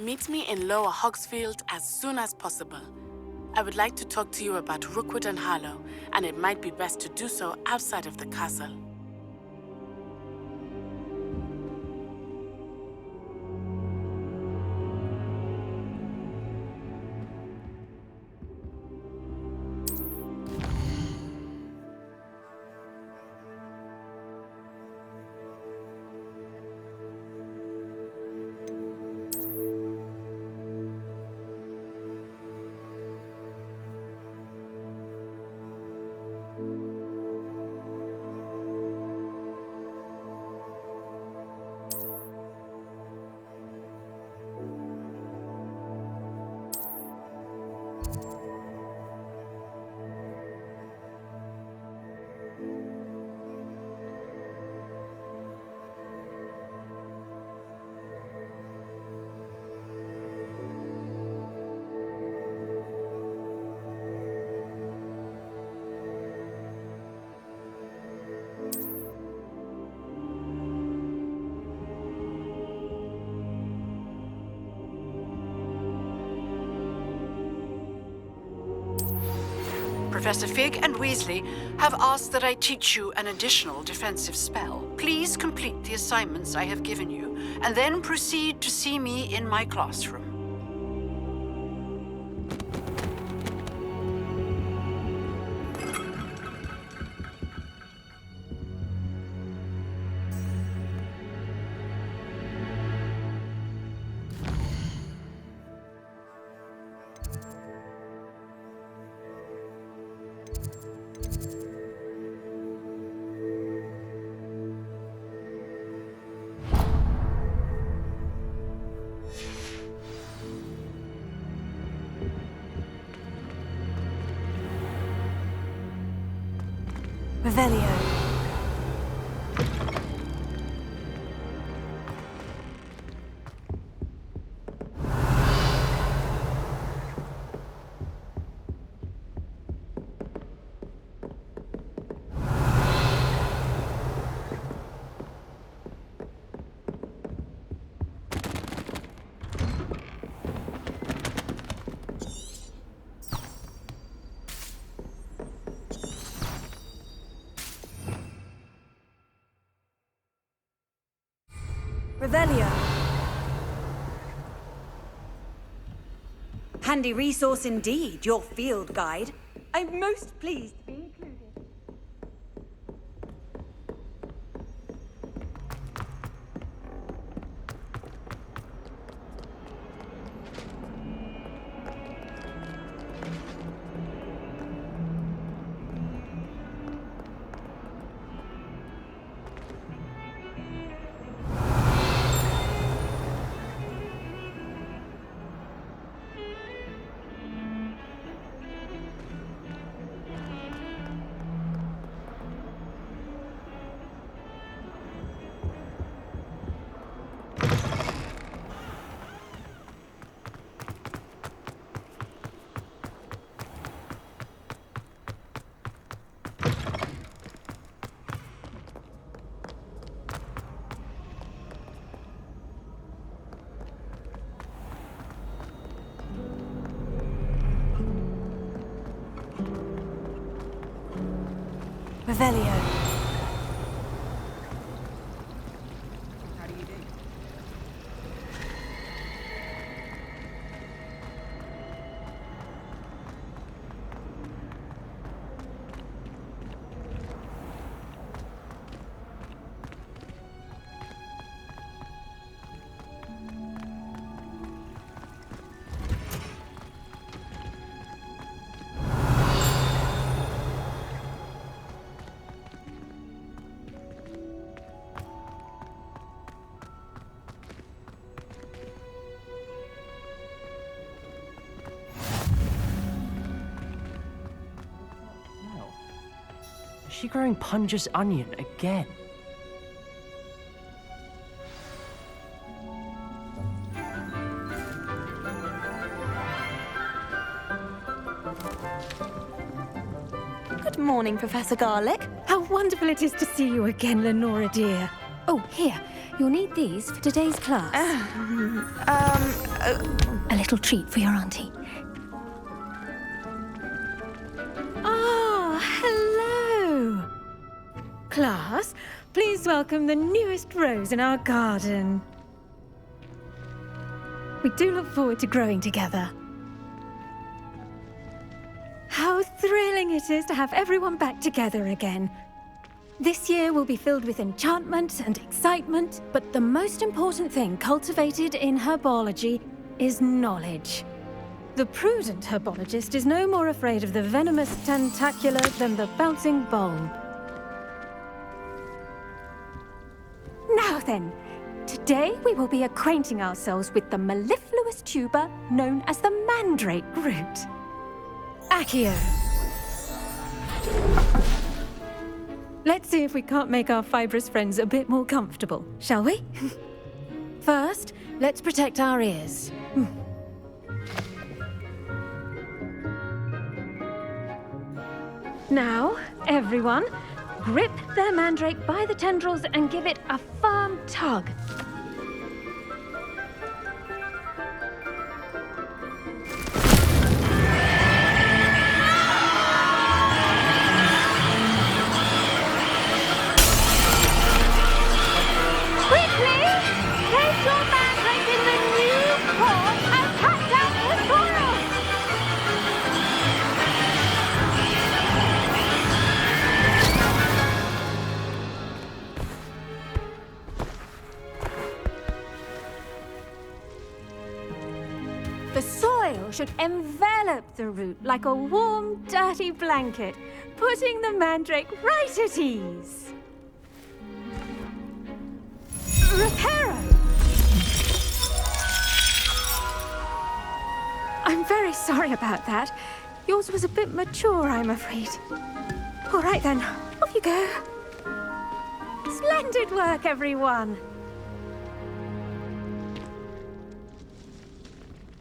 Meet me in Lower Hogsfield as soon as possible. I would like to talk to you about Rookwood and Harlow, and it might be best to do so outside of the castle. Professor Fig and Weasley have asked that I teach you an additional defensive spell. Please complete the assignments I have given you, and then proceed to see me in my classroom. Revelio. Revelio. Handy resource indeed, your field guide. I'm most pleased to be included. Revelio. Is she growing Punja's onion again? Good morning, Professor Garlick. How wonderful it is to see you again, Lenora dear. Oh, here. You'll need these for today's class. A little treat for your auntie. Ah, hello! Class, please welcome the newest rose in our garden. We do look forward to growing together. How thrilling it is to have everyone back together again. This year will be filled with enchantment and excitement, but the most important thing cultivated in herbology is knowledge. The prudent herbologist is no more afraid of the venomous tentacula than the bouncing bulb. Now then, today we will be acquainting ourselves with the mellifluous tuber known as the mandrake root. Accio. Let's see if we can't make our fibrous friends a bit more comfortable, shall we? First, let's protect our ears. Now, everyone, grip their mandrake by the tendrils and give it a firm tug. The soil should envelop the root like a warm, dirty blanket, putting the mandrake right at ease. Reparo! I'm very sorry about that. Yours was a bit mature, I'm afraid. All right then, off you go. Splendid work, everyone!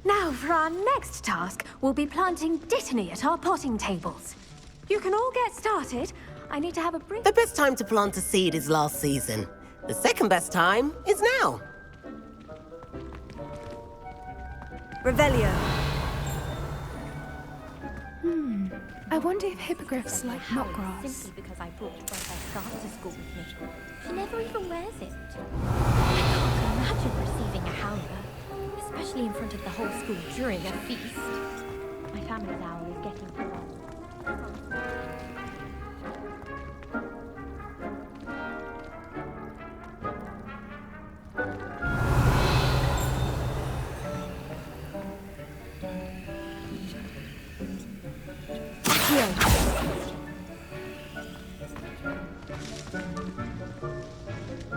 Now, for our next task, we'll be planting dittany at our potting tables. You can all get started. I need to have a brief... The best time to plant a seed is last season. The second best time is now. Revelio. I wonder if hippogriffs like knotgrass. Simply because I brought one of my scarf to school with me. She never even wears it. I can't imagine receiving a howler, especially in front of the whole school during a feast. My family's owl is getting too old.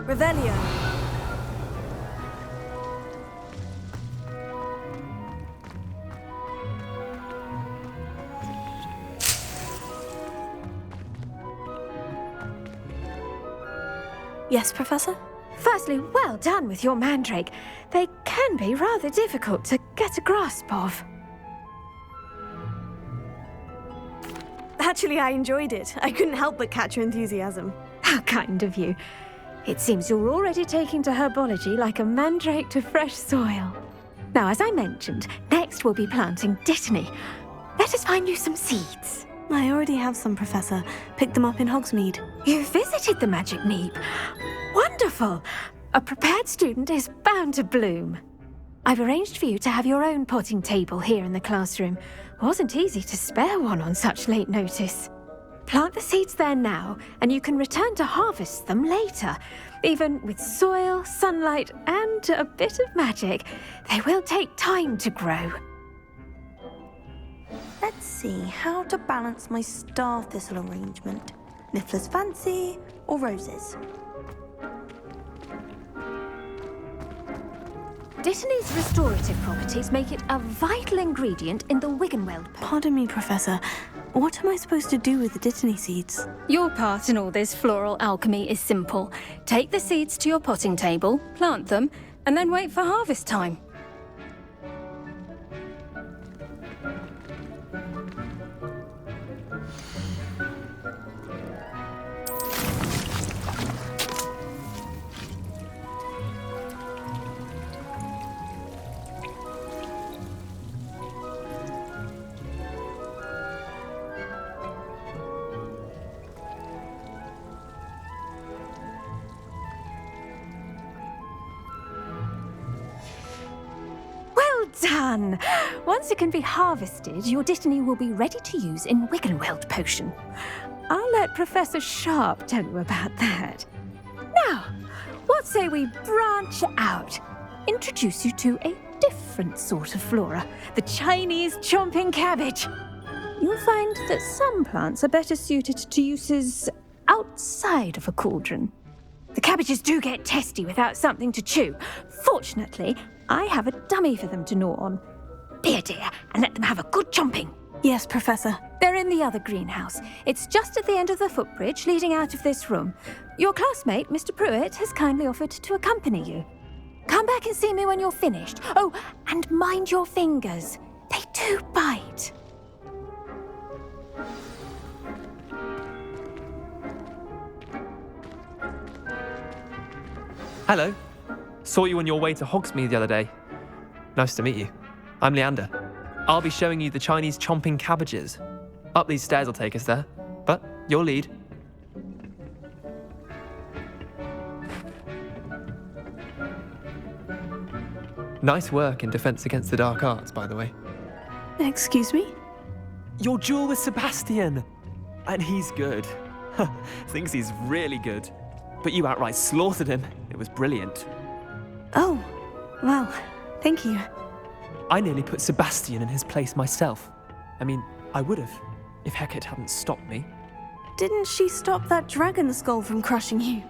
Revelio. Yes, Professor? Firstly, well done with your mandrake. They can be rather difficult to get a grasp of. Actually, I enjoyed it. I couldn't help but catch your enthusiasm. How kind of you. It seems you're already taking to herbology like a mandrake to fresh soil. Now, as I mentioned, next we'll be planting dittany. Let us find you some seeds. I already have some, Professor. Picked them up in Hogsmeade. You visited the Magic Neep. Wonderful! A prepared student is bound to bloom. I've arranged for you to have your own potting table here in the classroom. Wasn't easy to spare one on such late notice. Plant the seeds there now, and you can return to harvest them later. Even with soil, sunlight, and a bit of magic, they will take time to grow. Let's see how to balance my star thistle arrangement. Niffler's Fancy or roses? Dittany's restorative properties make it a vital ingredient in the Wiggenweld potion. Pardon me, Professor. What am I supposed to do with the dittany seeds? Your part in all this floral alchemy is simple. Take the seeds to your potting table, plant them, and then wait for harvest time. done! Once it can be harvested, your Dittany will be ready to use in Wiggenweld potion. I'll let Professor Sharp tell you about that. Now, what say we branch out? Introduce you to a different sort of flora, the Chinese chomping cabbage. You'll find that some plants are better suited to uses outside of a cauldron. The cabbages do get testy without something to chew. Fortunately, I have a dummy for them to gnaw on. Be a dear and let them have a good chomping. Yes, Professor. They're in the other greenhouse. It's just at the end of the footbridge leading out of this room. Your classmate, Mr. Pruitt, has kindly offered to accompany you. Come back and see me when you're finished. Oh, and mind your fingers. They do bite. Hello. Saw you on your way to Hogsmeade the other day. Nice to meet you. I'm Leander. I'll be showing you the Chinese chomping cabbages. Up these stairs will take us there, but your lead. Nice work in Defense Against the Dark Arts, by the way. Excuse me? Your duel with Sebastian! And he's good. Thinks he's really good. But you outright slaughtered him. It was brilliant. Oh, well, thank you. I nearly put Sebastian in his place myself. I mean, I would have, if Hecate hadn't stopped me. Didn't she stop that dragon skull from crushing you?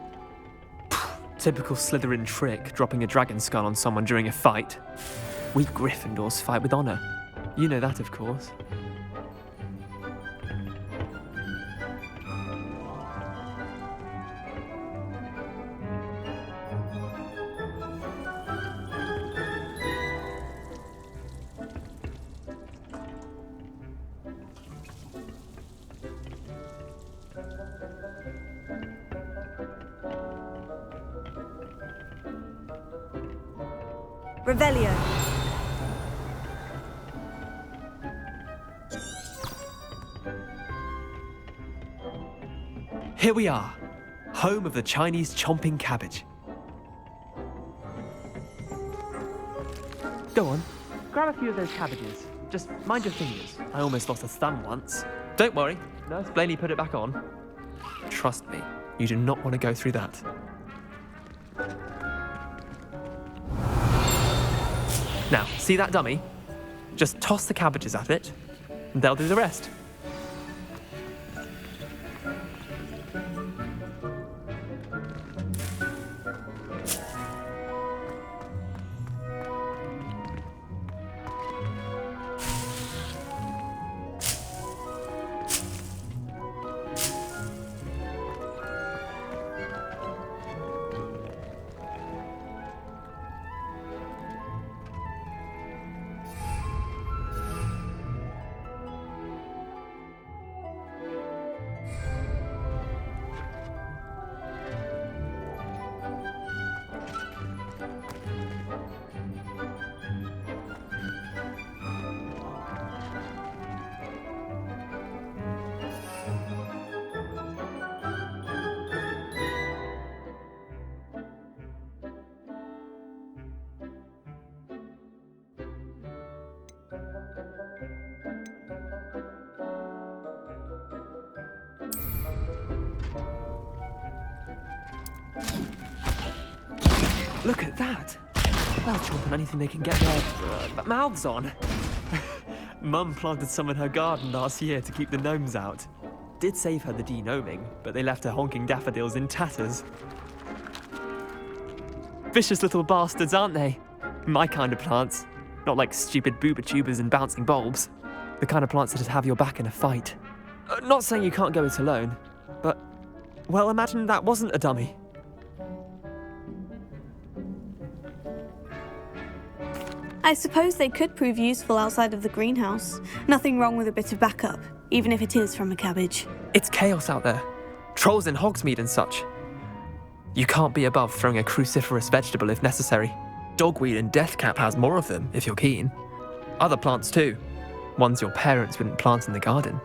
Typical Slytherin trick, dropping a dragon skull on someone during a fight. We Gryffindors fight with honor. You know that, of course. Revelio. Here we are, home of the Chinese chomping cabbage. Go on, grab a few of those cabbages. Just mind your fingers. I almost lost a thumb once. Don't worry, Nurse Blaney put it back on. Trust me, you do not want to go through that. Now, see that dummy? Just toss the cabbages at it, and they'll do the rest. Look at that! They'll chomp on anything they can get their mouths on. Mum planted some in her garden last year to keep the gnomes out. Did save her the de-gnoming, but they left her honking daffodils in tatters. Vicious little bastards, aren't they? My kind of plants. Not like stupid booba tubers and bouncing bulbs. The kind of plants that'd have your back in a fight. Not saying you can't go it alone, but, well, imagine that wasn't a dummy. I suppose they could prove useful outside of the greenhouse. Nothing wrong with a bit of backup, even if it is from a cabbage. It's chaos out there. Trolls in Hogsmeade and such. You can't be above throwing a cruciferous vegetable if necessary. Dogweed and deathcap has more of them, if you're keen. Other plants too. Ones your parents wouldn't plant in the garden.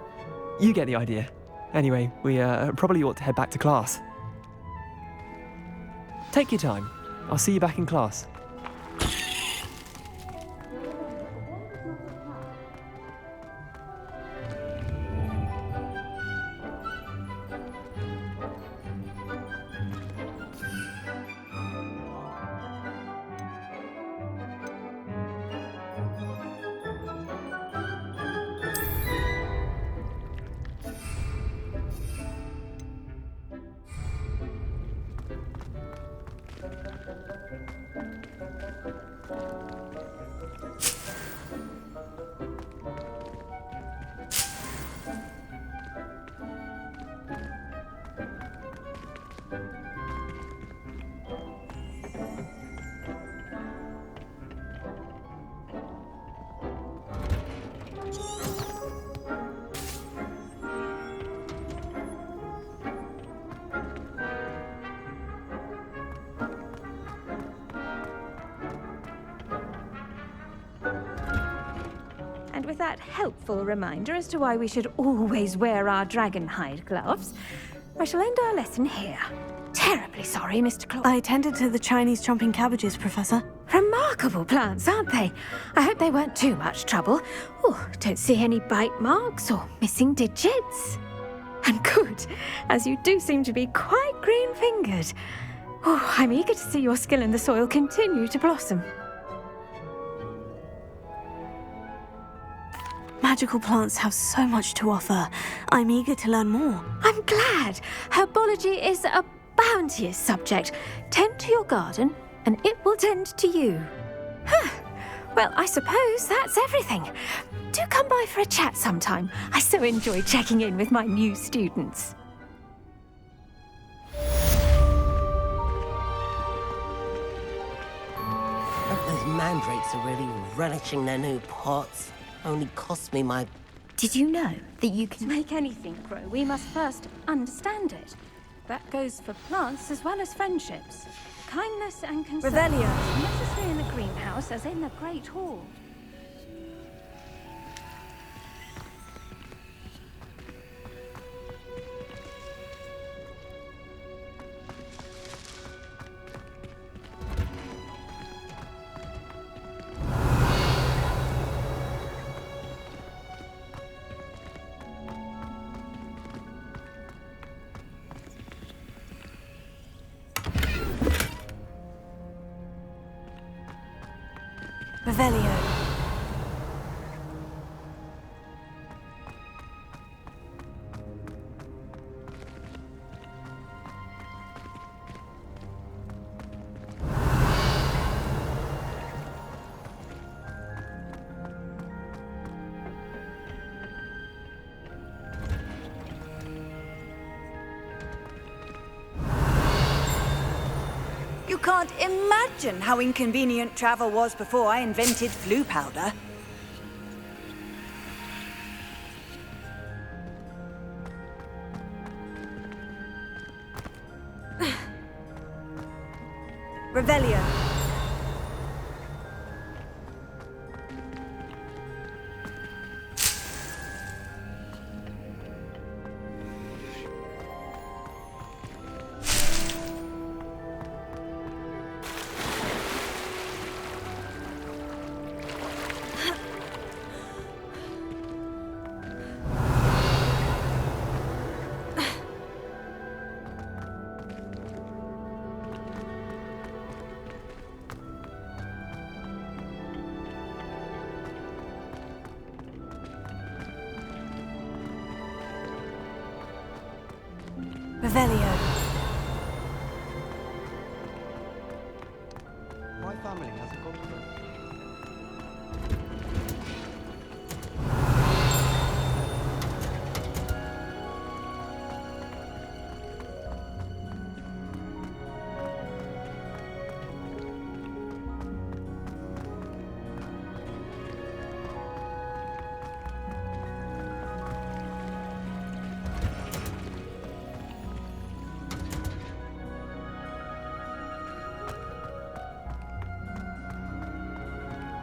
You get the idea. Anyway, we probably ought to head back to class. Take your time. I'll see you back in class. And with that helpful reminder as to why we should always wear our dragon hide gloves, I shall end our lesson here. Terribly sorry, Mr. Claw. I attended to the Chinese chomping cabbages, Professor. Remarkable plants, aren't they? I hope they weren't too much trouble. Oh, don't see any bite marks or missing digits. And good, as you do seem to be quite green-fingered. Oh, I'm eager to see your skill in the soil continue to blossom. Magical plants have so much to offer. I'm eager to learn more. I'm glad. Herbology is a bounteous subject. Tend to your garden, and it will tend to you. Huh. Well, I suppose that's everything. Do come by for a chat sometime. I so enjoy checking in with my new students. Those mandrakes are really relishing their new pots. Only cost me my... Did you know that you To can... make anything grow, we must first understand it. That goes for plants as well as friendships. Kindness and concern Revelio. are necessary in the greenhouse as in the Great Hall. Revelio. You can't imagine how inconvenient travel was before I invented flu powder. Revelio. Revelio. My family has a conflict.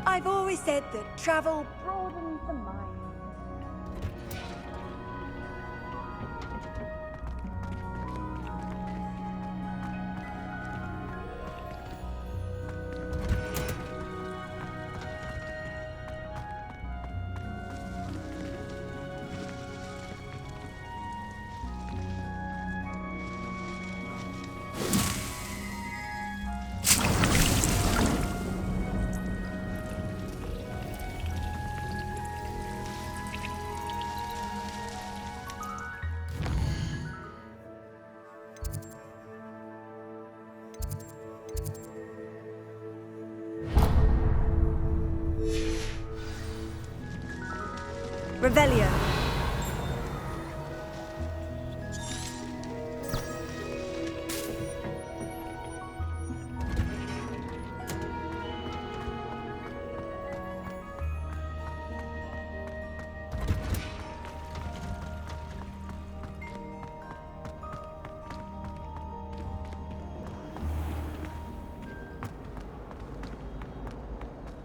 I've always said that travel broadens the mind. Revelio.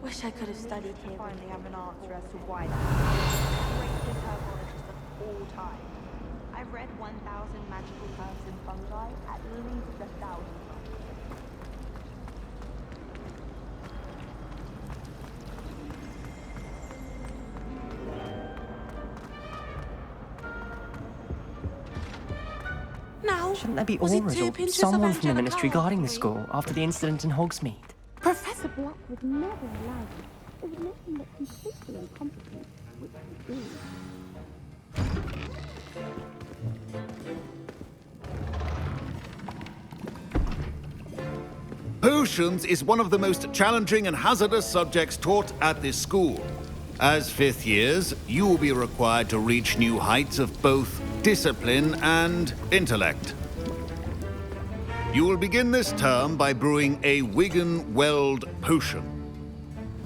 Wish I could have studied here. Finally have an answer as to why that is. Greatest herbologist of all time. I've read 1,000 magical herbs and fungi at least 1,000 times. Now, Shouldn't there be was it auras 2 or pinches someone of from the ministry Angelica guarding the Alchemy? school after the incident in Hogsmeade? Professor Black would never allow you. It would make him look completely incompetent, which he is. Potions is one of the most challenging and hazardous subjects taught at this school. As fifth years, you will be required to reach new heights of both discipline and intellect. You will begin this term by brewing a Wigan-Weld potion.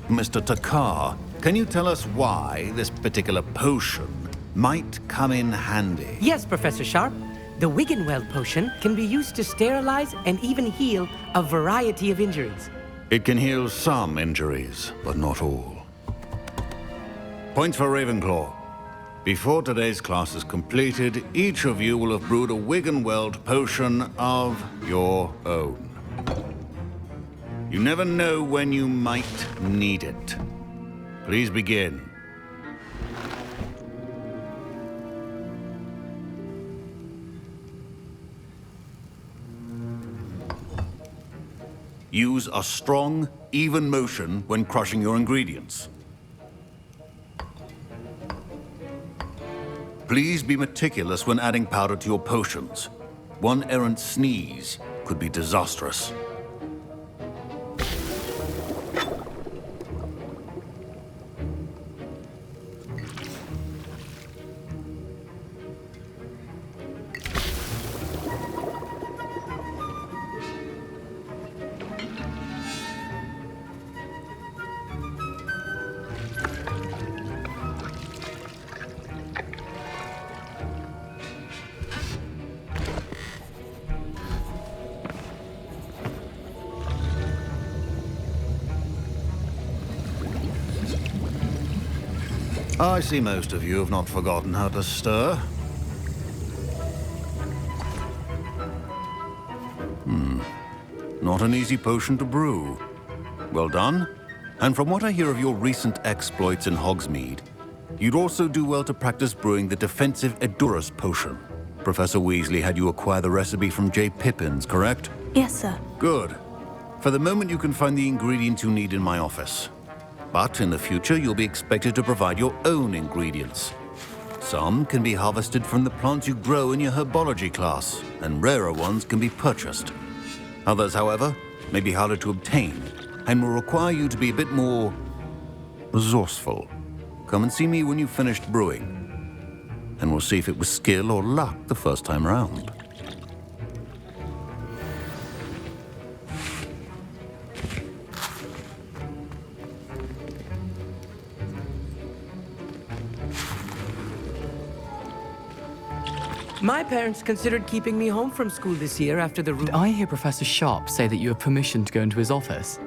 Mr. Takar, can you tell us why this particular potion might come in handy? Yes, Professor Sharp. The Wiggenweld potion can be used to sterilize and even heal a variety of injuries. It can heal some injuries, but not all. Points for Ravenclaw. Before today's class is completed, each of you will have brewed a Wiggenweld potion of your own. You never know when you might need it. Please begin. Use a strong, even motion when crushing your ingredients. Please be meticulous when adding powder to your potions. One errant sneeze could be disastrous. I see most of you have not forgotten how to stir. Not an easy potion to brew. Well done. And from what I hear of your recent exploits in Hogsmeade, you'd also do well to practice brewing the defensive Edurus potion. Professor Weasley had you acquire the recipe from J. Pippins, correct? Yes, sir. Good. For the moment, you can find the ingredients you need in my office. But in the future, you'll be expected to provide your own ingredients. Some can be harvested from the plants you grow in your herbology class, and rarer ones can be purchased. Others, however, may be harder to obtain, and will require you to be a bit more resourceful. Come and see me when you've finished brewing, and we'll see if it was skill or luck the first time round. My parents considered keeping me home from school this year after the... Did I hear Professor Sharp say that you have permission to go into his office?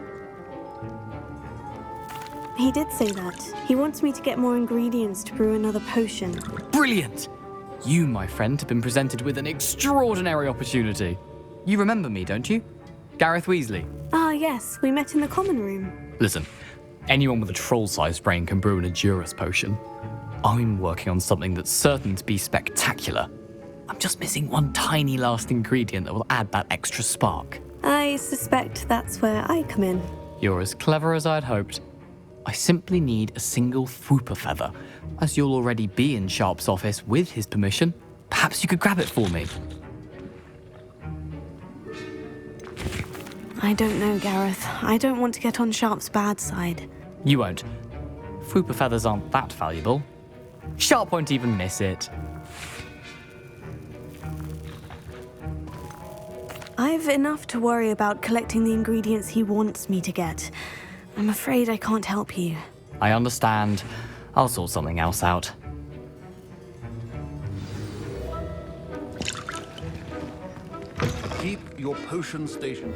He did say that. He wants me to get more ingredients to brew another potion. Brilliant! You, my friend, have been presented with an extraordinary opportunity. You remember me, don't you? Gareth Weasley. Ah, yes. We met in the common room. Listen, anyone with a troll-sized brain can brew an Edurus potion. I'm working on something that's certain to be spectacular. I'm just missing one tiny last ingredient that will add that extra spark. I suspect that's where I come in. You're as clever as I'd hoped. I simply need a single Fwooper feather. As you'll already be in Sharp's office with his permission, perhaps you could grab it for me. I don't know, Gareth. I don't want to get on Sharp's bad side. You won't. Fwooper feathers aren't that valuable. Sharp won't even miss it. I've enough to worry about collecting the ingredients he wants me to get. I'm afraid I can't help you. I understand. I'll sort something else out. Keep your potion station.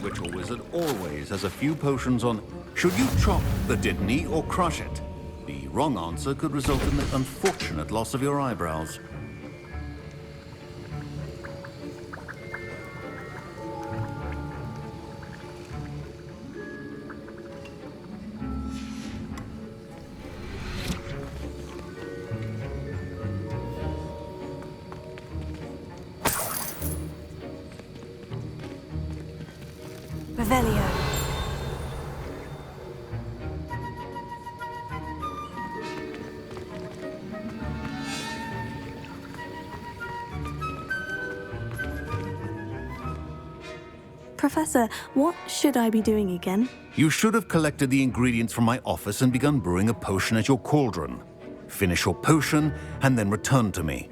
Ritual wizard always has a few potions on. Should you chop the Didney or crush it? The wrong answer could result in the unfortunate loss of your eyebrows. Revelio. Professor, what should I be doing again? You should have collected the ingredients from my office and begun brewing a potion at your cauldron. Finish your potion and then return to me.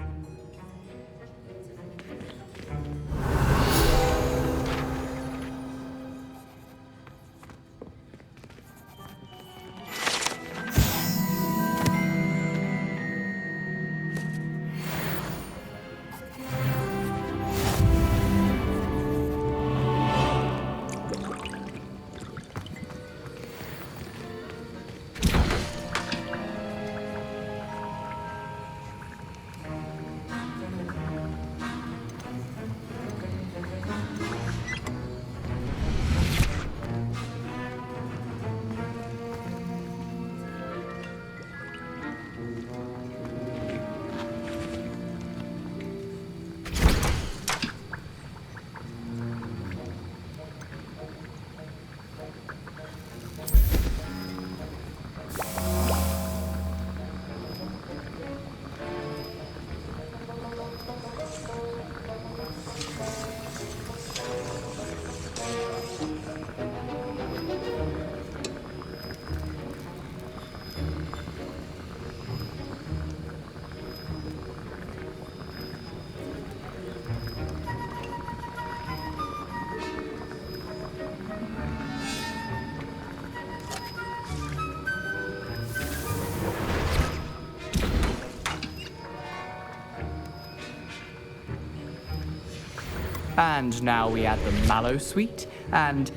And now we add the mallow sweet, and...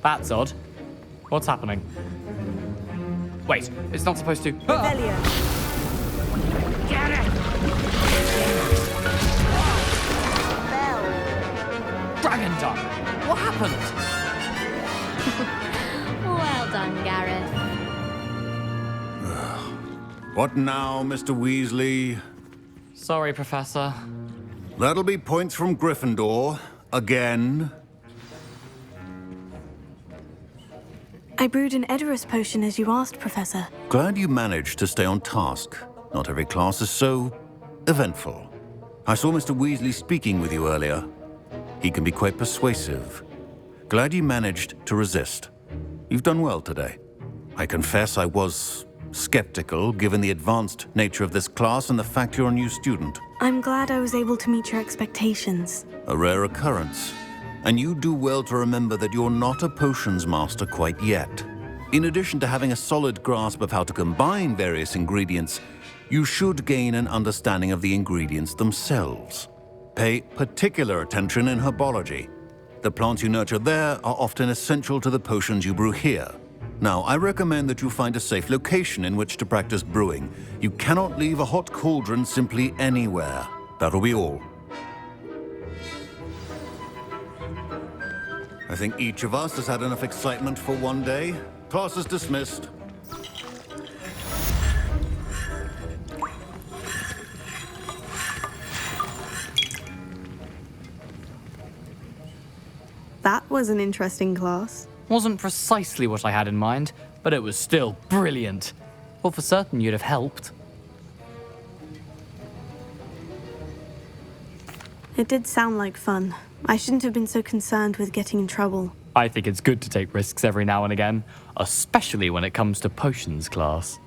That's odd. What's happening? Wait, it's not supposed to... Revelio. Get it! Dragon Dung! What happened? Well done, Gareth. What now, Mr. Weasley? Sorry, Professor. That'll be points from Gryffindor. Again. I brewed an Edorus potion as you asked, Professor. Glad you managed to stay on task. Not every class is so eventful. I saw Mr. Weasley speaking with you earlier. He can be quite persuasive. Glad you managed to resist. You've done well today. I confess I was skeptical, given the advanced nature of this class and the fact you're a new student. I'm glad I was able to meet your expectations. A rare occurrence. And you do well to remember that you're not a potions master quite yet. In addition to having a solid grasp of how to combine various ingredients, you should gain an understanding of the ingredients themselves. Pay particular attention in herbology. The plants you nurture there are often essential to the potions you brew here. Now, I recommend that you find a safe location in which to practice brewing. You cannot leave a hot cauldron simply anywhere. That'll be all. I think each of us has had enough excitement for one day. Class is dismissed. That was an interesting class. Wasn't precisely what I had in mind, but it was still brilliant. Well, for certain you'd have helped. It did sound like fun. I shouldn't have been so concerned with getting in trouble. I think it's good to take risks every now and again, especially when it comes to potions class.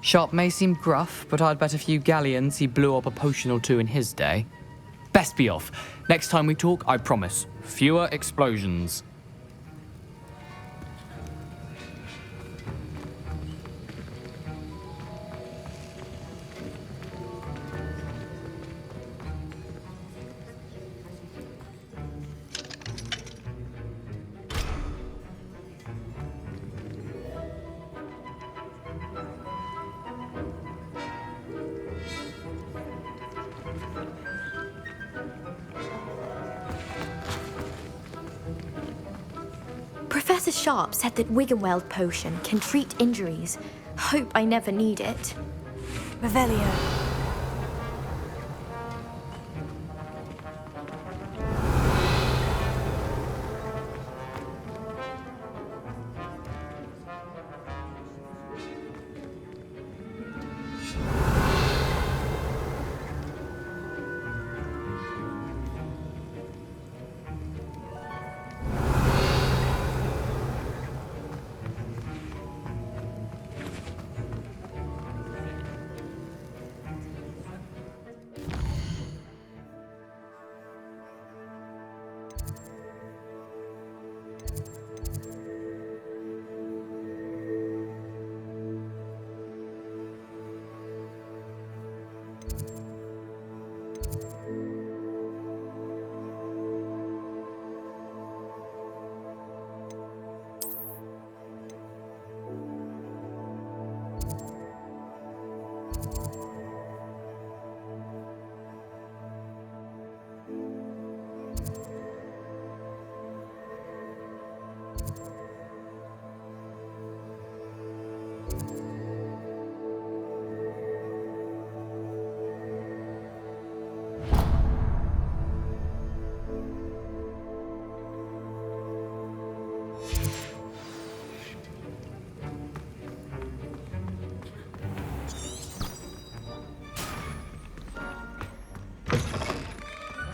Sharp may seem gruff, but I'd bet a few galleons he blew up a potion or two in his day. Best be off. Next time we talk, I promise, fewer explosions. Professor Sharp said that Wiggenweld potion can treat injuries. Hope I never need it. Revelio.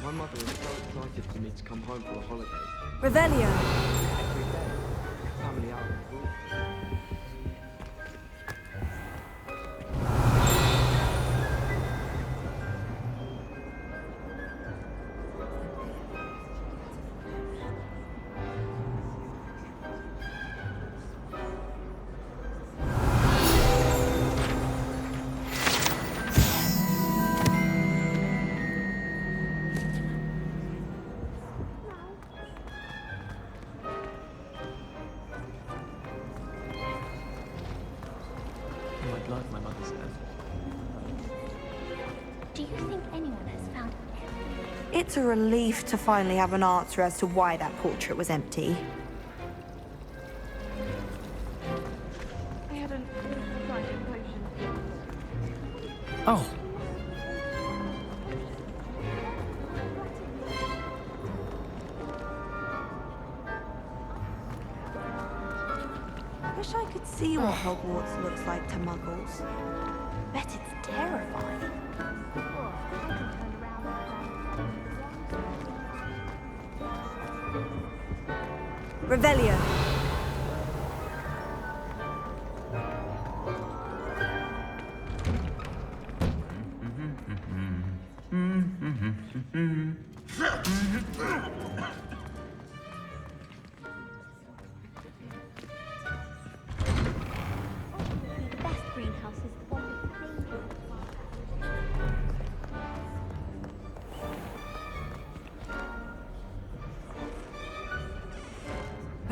My mother is so excited for me to come home for the holidays. Revelio. Every day, family out of school. Like my mother said. Do you think anyone has found it? It's a relief to finally have an answer as to why that portrait was empty. I had an exciting potion. Oh. Wish I could see what Hogwarts looks like to muggles. Bet it's terrifying. Revelio.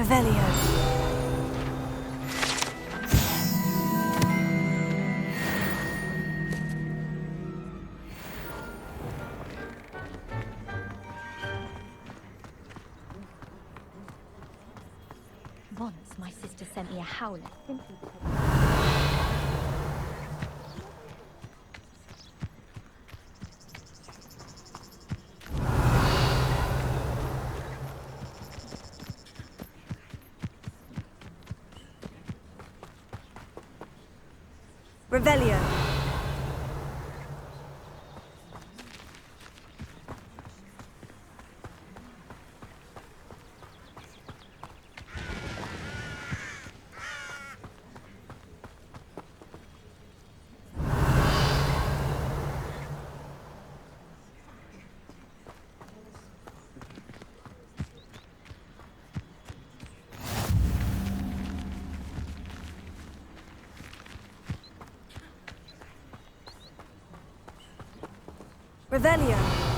Revelio. Once my sister sent me a howler simply because... Revelio. Revelio.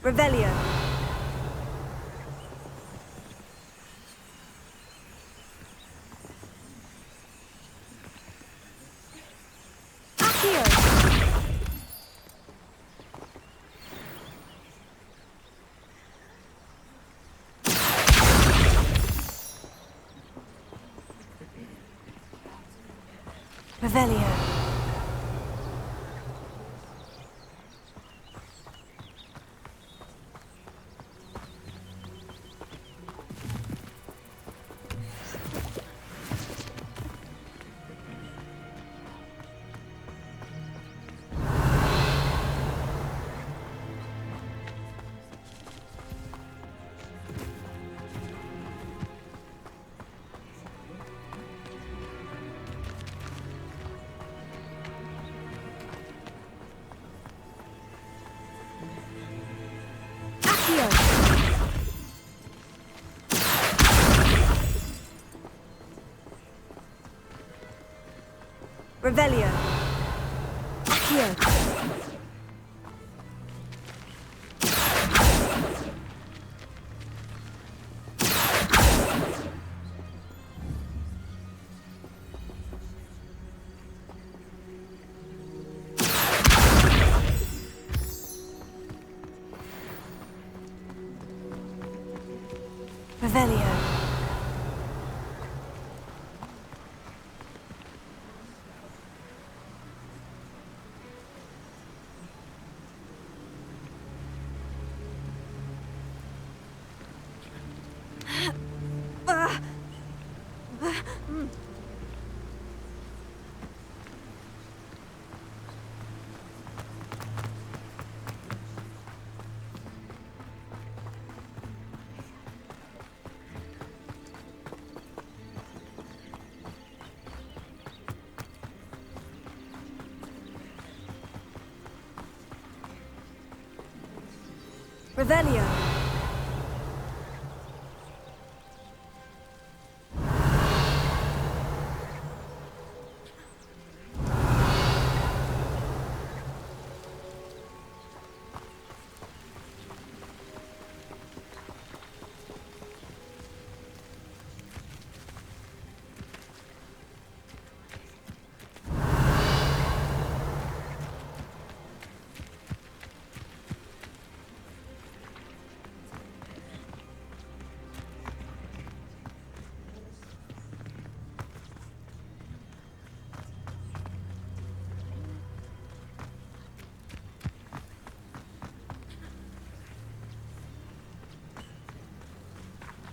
Revelio. Accio. Revelio. Revelio. Accio. Revelio. Revelio.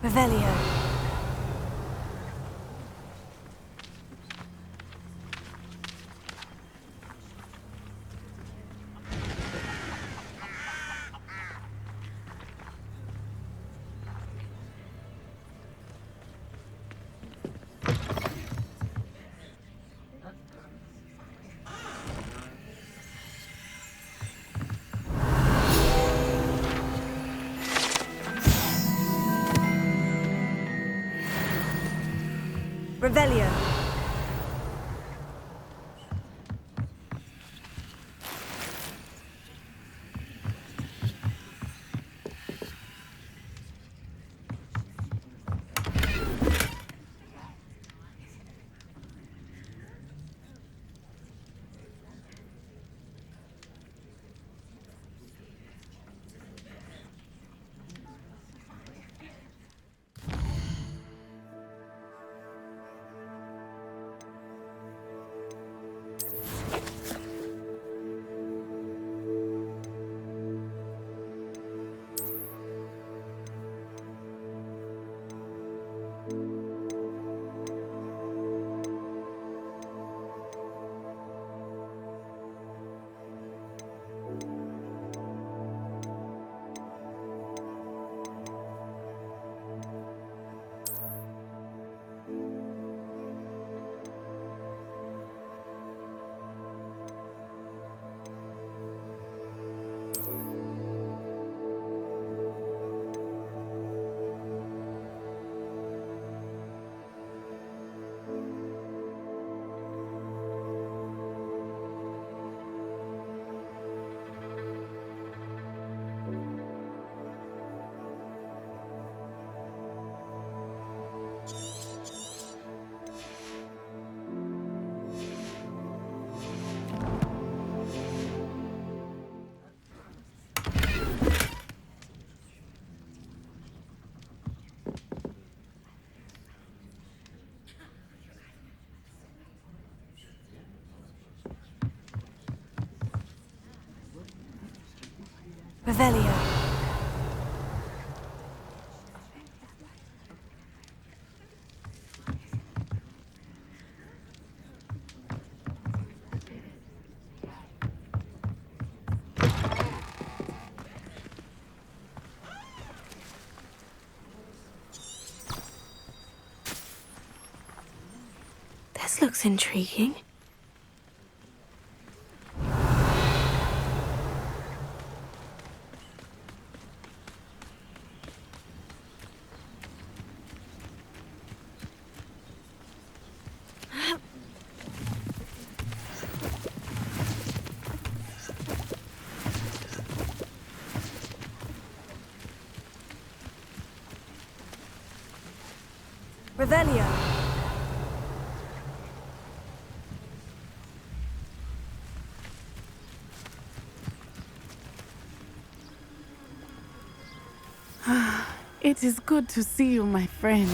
Revelio. Revelio. Revelio. This looks intriguing. Revelio. It is good to see you, my friend.